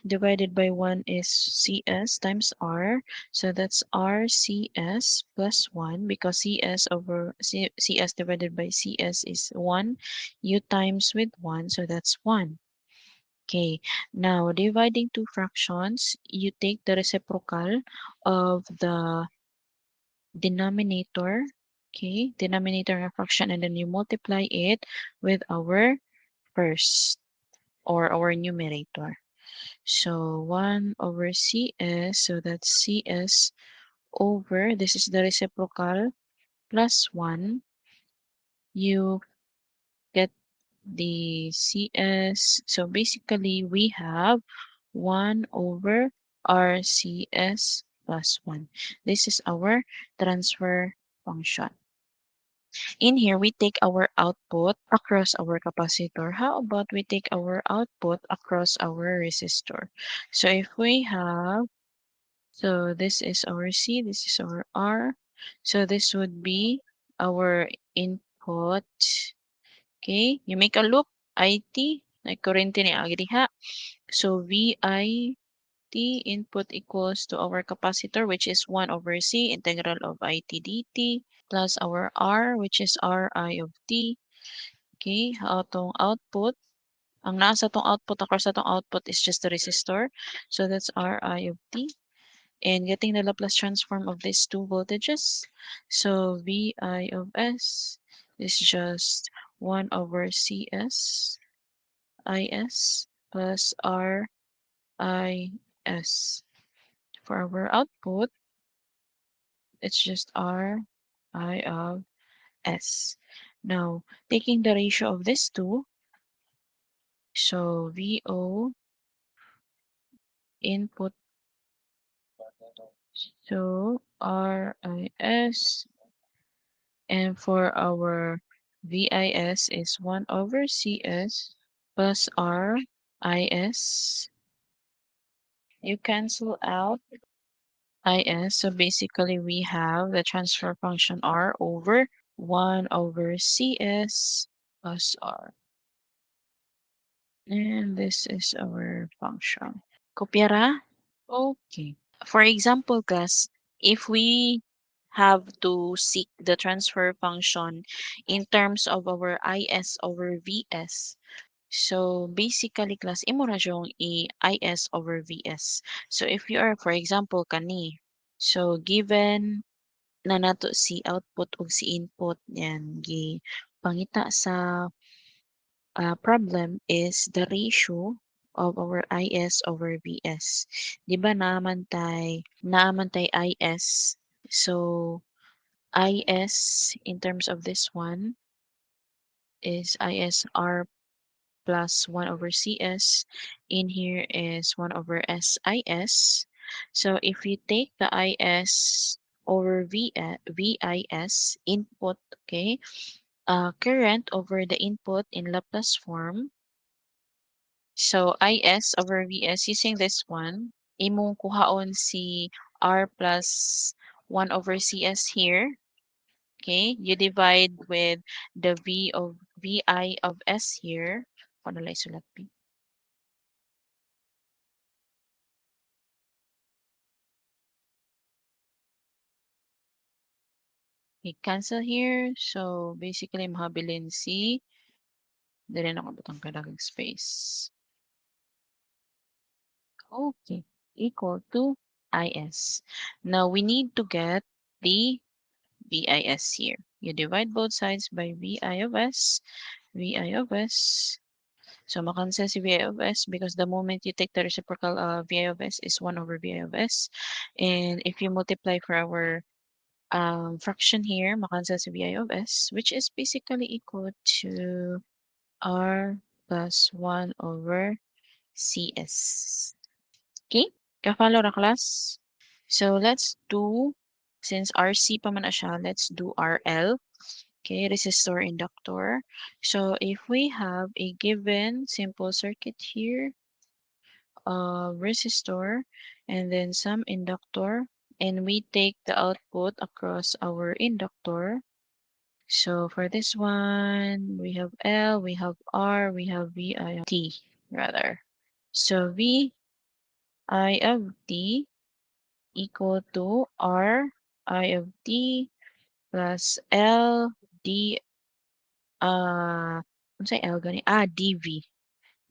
divided by 1 is CS times R. So that's RCS plus 1 because CS divided by CS is 1. U times with 1, so that's 1. Okay, now dividing two fractions, you take the reciprocal of the denominator, okay, denominator of fraction, and then you multiply it with our first or our numerator. So 1 over CS, so that's CS over, this is the reciprocal, plus 1. You get the CS. So basically, we have 1 over RCS plus 1. This is our transfer function. In here, we take our output across our capacitor. How about we take our output across our resistor? So if we have, so this is our C, this is our R. So this would be our input. Okay, you make a loop, IT, nagkurente ni agi diha. So VIT input equals to our capacitor, which is 1 over C integral of IT dt plus our R, which is RI of T. Okay, atong output. Ang nasa tong output, across atong output is just the resistor. So that's RI of T. And getting the Laplace transform of these two voltages. So VI of S is just 1 over CS IS plus RIS. For our output, it's just RI of S. Now, taking the ratio of these two, so VO input So RIS, and for our VIS is 1 over CS plus RIS. You cancel out IS. So basically we have the transfer function R over 1 over CS plus R. And this is our function. Kopyara? Okay. For example, guys, if we have to seek the transfer function in terms of our IS over VS, so basically class, imo na siyang IS over VS. So if you are, for example, kani, so given na nato si output ug si input, yan, pangita sa problem is the ratio of our IS over VS. Di ba naaman tay IS. So IS in terms of this one is ISR plus 1 over CS. In here is 1 over SIS. So if you take the IS over VIS input, okay, current over the input in Laplace form. So IS over VS, using this one, imong kuhaon si R plus 1 over CS here. Okay, you divide with the V of VI of S here. Ano lang isulat, P? Okay, cancel here. So basically, mahabilin si, dili na ako butang kadagang space. Okay, equal to IS. Now we need to get the VIS here. You divide both sides by VI of S, VI of S. So makancel si VI of S because the moment you take the reciprocal VI of S is 1 over VI of S. And if you multiply for our fraction here, makancel si VI of S, which is basically equal to R plus 1 over CS. Okay? Ka-follow ra class? So let's do, since RC pa man na siya, let's do RL. Okay, resistor inductor. So if we have a given simple circuit here, resistor, and then some inductor, and we take the output across our inductor. So for this one, we have L, we have R, we have VI of T, rather. So VI of T equal to R I of T plus L D, ano sa L gani? DV.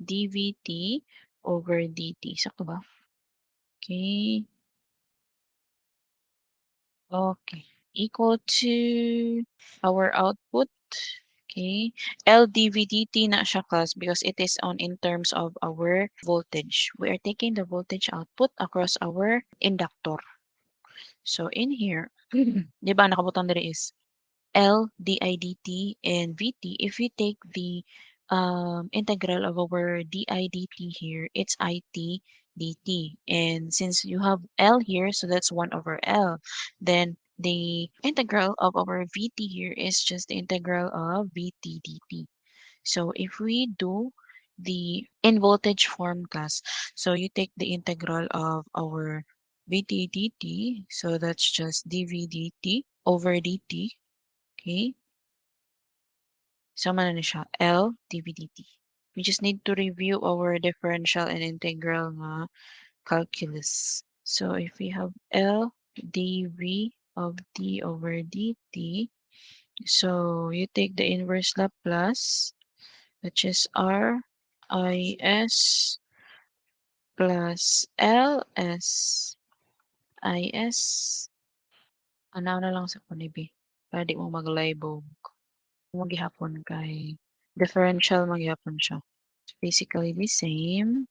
dVt over dt. Sakto ba? Okay. Okay. Equal to our output. Okay. L dV dt na siya class because it is on in terms of our voltage. We are taking the voltage output across our inductor. So in here, di ba nakabutang diri is L di dt and vt. If we take the integral of our di dt here, it's it dt. And since you have L here, so that's 1 over L. Then the integral of our vt here is just the integral of vt dt. So if we do the in voltage form class, so you take the integral of our vt dt, so that's just dv dt over dt. Okay? Sama na ni siya, L dv dt. We just need to review our differential and integral nga calculus. So if we have L dv of d over dt, so you take the inverse Laplace, which is R is plus ls is. Anaw na lang sa kunibi. Para di mo maglaybog. Maghihapon kay differential maghihapon siya. It's basically the same.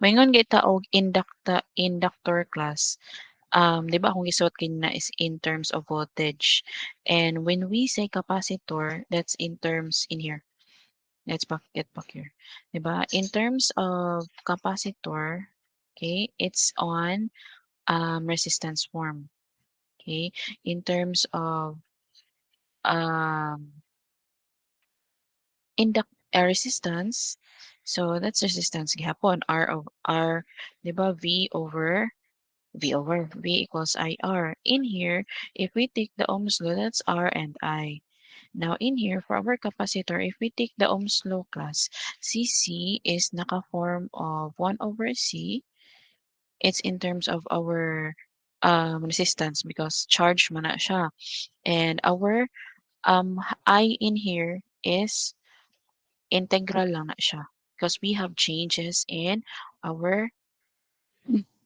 Maingon kita og inductor class. 'Di ba akong gisuot kanina is in terms of voltage. And when we say capacitor, that's in terms in here. Let's get back here. 'Di ba? In terms of capacitor, okay, it's on resistance form. Okay, in terms of um, induct resistance, so that's resistance gihapon R, 'di ba? V equals IR. In here, if we take the Ohm's law, that's R and I. Now in here, for our capacitor, if we take the Ohm's law class, CC is naka-form of 1 over C. It's in terms of our resistance because charge man na siya. And our I in here is integral lang na siya because we have changes in our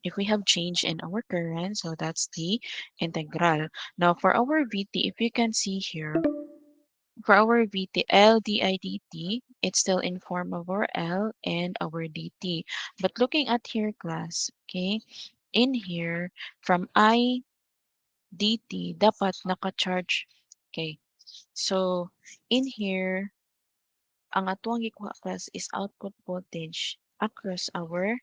if we have change in our current, so that's the integral. Now for our VT, if you can see here, for our VT, L di dt, it's still in form of our L and our dt. But looking at here class, okay, in here, from I dt, dapat naka-charge. Okay, so in here, ang atuang gikuha class is output voltage across our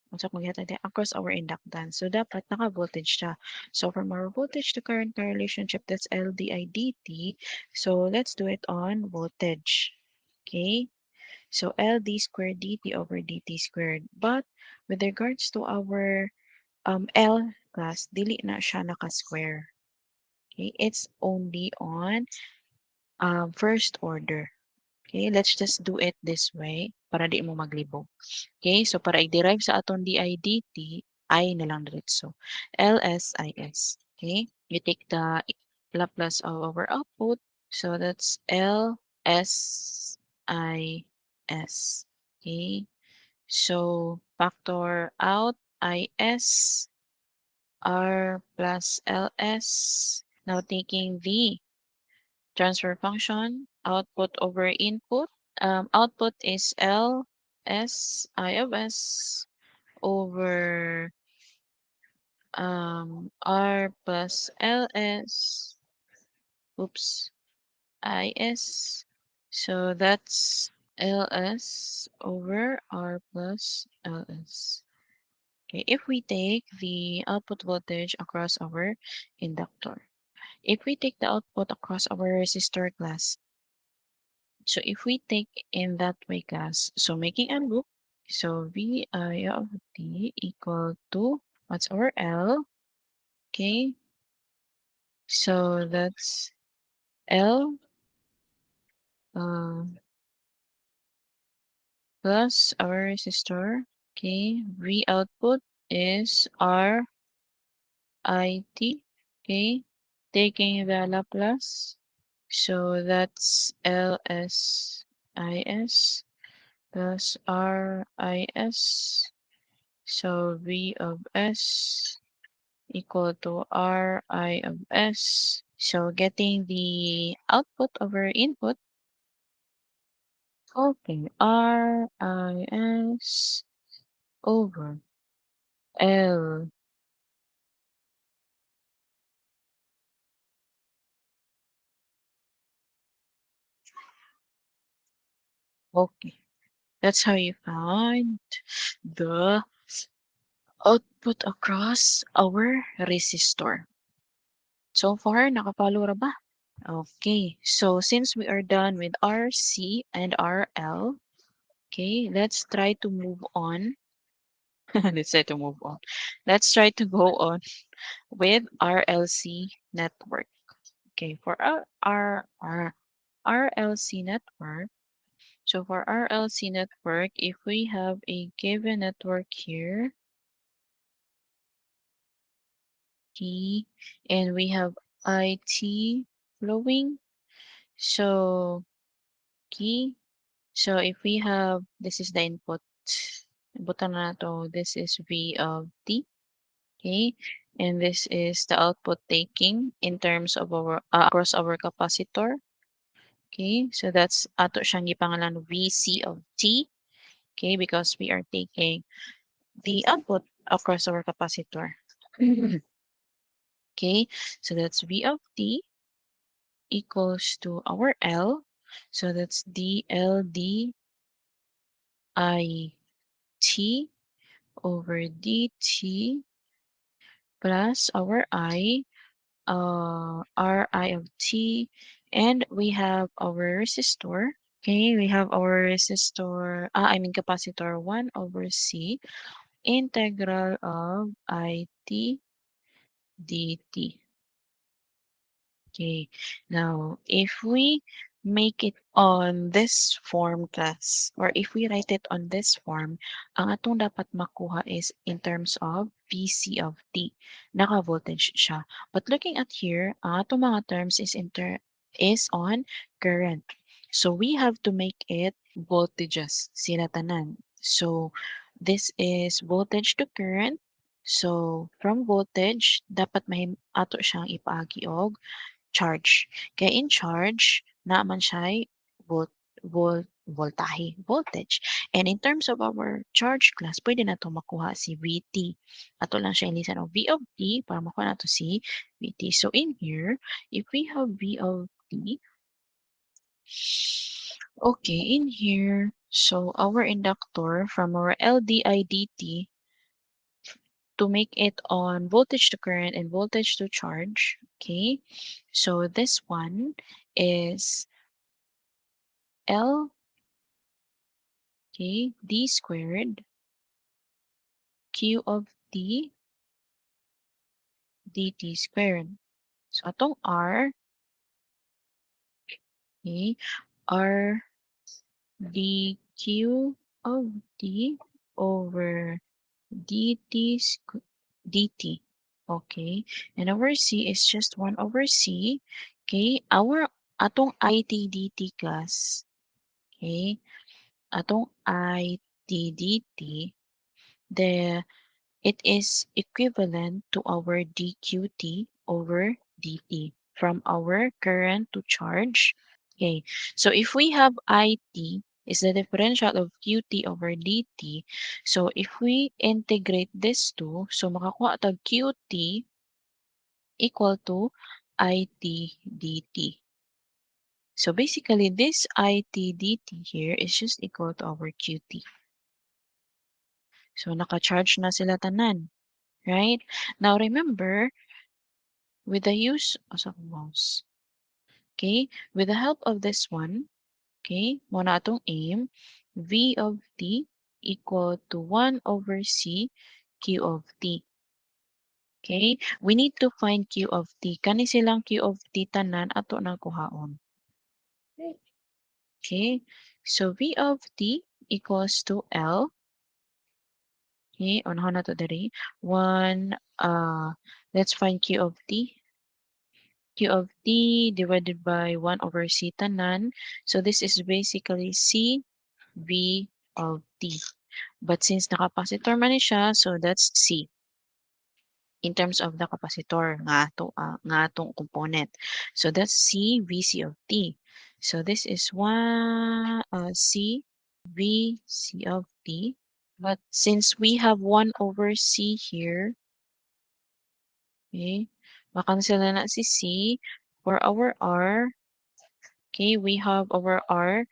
unsa kung gihatag diha, across our inductance. So dapat naka-voltage siya. So from our voltage to current na relationship, that's L di dt. So let's do it on voltage. Okay? So LD squared dt over dt squared. But with regards to our L class, dili na siya naka-square. Okay? It's only on first order. Okay, let's just do it this way para di mo maglibog. Okay, so para i-derive sa aton dIdt, I na lang diretso. LSIS. Okay, you take the Laplace of our output. So that's LSIS. Okay, so factor out IS R plus LS. Now taking the transfer function, output over input. Output is L S I of S over R plus LS. Oops, IS. So that's LS over R plus LS. Okay, if we take the output voltage across our inductor. If we take the output across our resistor class, so if we take in that way class, so making a loop, so VI of t equal to, what's our L? Okay, so that's L uh, plus our resistor. Okay, V output is R I T. Okay, taking the Laplace. So that's LSIS plus RIS. So V of S equal to Ri of S. So getting the output over input. Okay, RIS over L. Okay, that's how you find the output across our resistor. So far, nakapalo ra ba? Okay, so since we are done with RC and RL, okay, let's try to move on. Let's try to move on. Let's try to go on with RLC network. Okay, for our RLC network, so for RLC network, if we have a given network here, T, and we have IT flowing, so key. So if we have, this is the input, inputan na to, this is V of T, okay? And this is the output taking in terms of our, across our capacitor, okay? So that's ato siyang gipangalan VC of T, okay? Because we are taking the output across our capacitor. Okay, so that's V of T equals to our L. So that's DLD I T over dt plus our I, Ri of t, and we have our resistor. Okay, we have our resistor, capacitor 1 over C, integral of IT dt. Okay, now if we make it on this form class, or if we write it on this form, ang atong dapat makuha is in terms of VC of T. Naka-voltage siya. But looking at here, ang atong mga terms is on current. So we have to make it voltages, sila tanan. So this is voltage to current. So from voltage, dapat may ato siyang ipaagi og charge. Kaya in charge, naaman siya voltage. And in terms of our charge class, pwede na to makuha si VT. Ato lang siya ilisan o V of T para makuha na to si VT. So in here, if we have V of T, okay, in here, so our inductor from our LDI-dt to make it on voltage to current and voltage to charge. Okay, so this one is L, okay, D squared Q of T dt squared. So atong R, okay, R dq of T over dt. Okay, and our C is just 1 over C. Okay, our atong IT dt class. Okay, atong IT dt, the it is equivalent to our dqt over dt from our current to charge. Okay, so if we have IT is the differential of qt over dt, so if we integrate this two, so makakuha tag qt equal to it dt. So basically this it dt here is just equal to our qt. So naka-charge na sila tanan, right? Now remember, with the use of mouse, okay, with the help of this one, okay, muna atong aim, V of t equal to 1 over C Q of t. Okay, we need to find Q of t. Kani silang Q of t tanan ato na kuhaon. Okay, so V of t equals to L. Okay, unahan na to diri. 1, let's find Q of t. Q of t divided by 1 over C tanan. So this is basically C V of t. But since nakapacitor man ni siya, so that's C in terms of the capacitor nga atong component. So that's C VC of t. So this is 1 C VC of t. But since we have 1 over C here, okay, makancel na si C. For our R, okay, we have our R.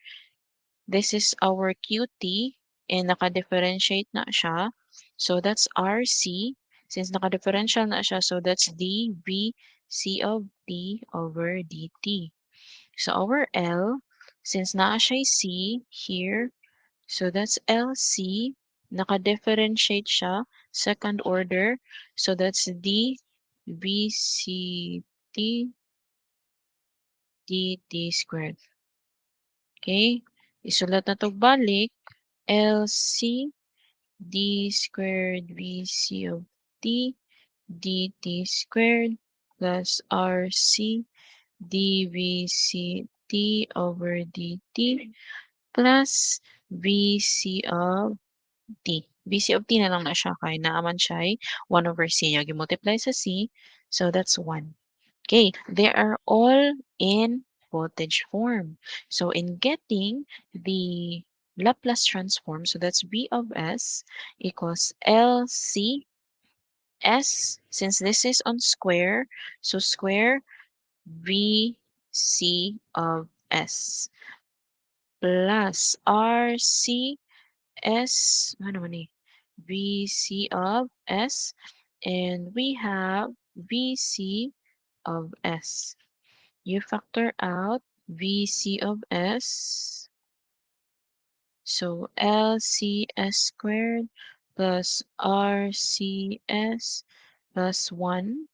This is our QT and naka-differentiate na siya. So that's RC. Since naka-differential na siya, so that's dVC of t over dt. So our L, since naa siya C here, so that's LC. Naka-differentiate siya, second order. So that's dVCT dt squared. Okay? Isulat na to balik. LC d squared VC of t dt squared plus RC dVCT over dt plus VC of t. VC of t na lang na siya kay naaman siya ay 1 over C. Yung multiply sa C, so that's 1. Okay, they are all in voltage form. So in getting the Laplace transform, so that's V of S equals LC S, since this is on square, so square VC of S plus RC S, ano man eh, VC of S and we have VC of S. You factor out VC of S, so LCS squared plus RCS plus 1.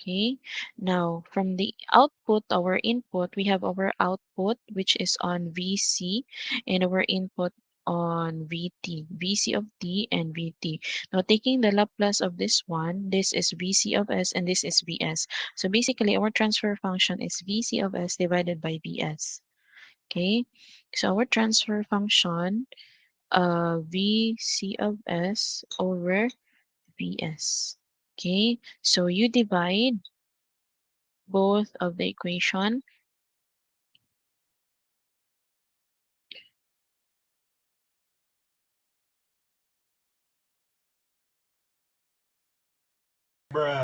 Okay, now from the output, our input, we have our output which is on VC and our input on VT, VC of T and VT. Now taking the Laplace of this one, this is VC of S and this is VS. So basically our transfer function is VC of S divided by VS. Okay, so our transfer function, VC of S over VS. Okay, so you divide both of the equation.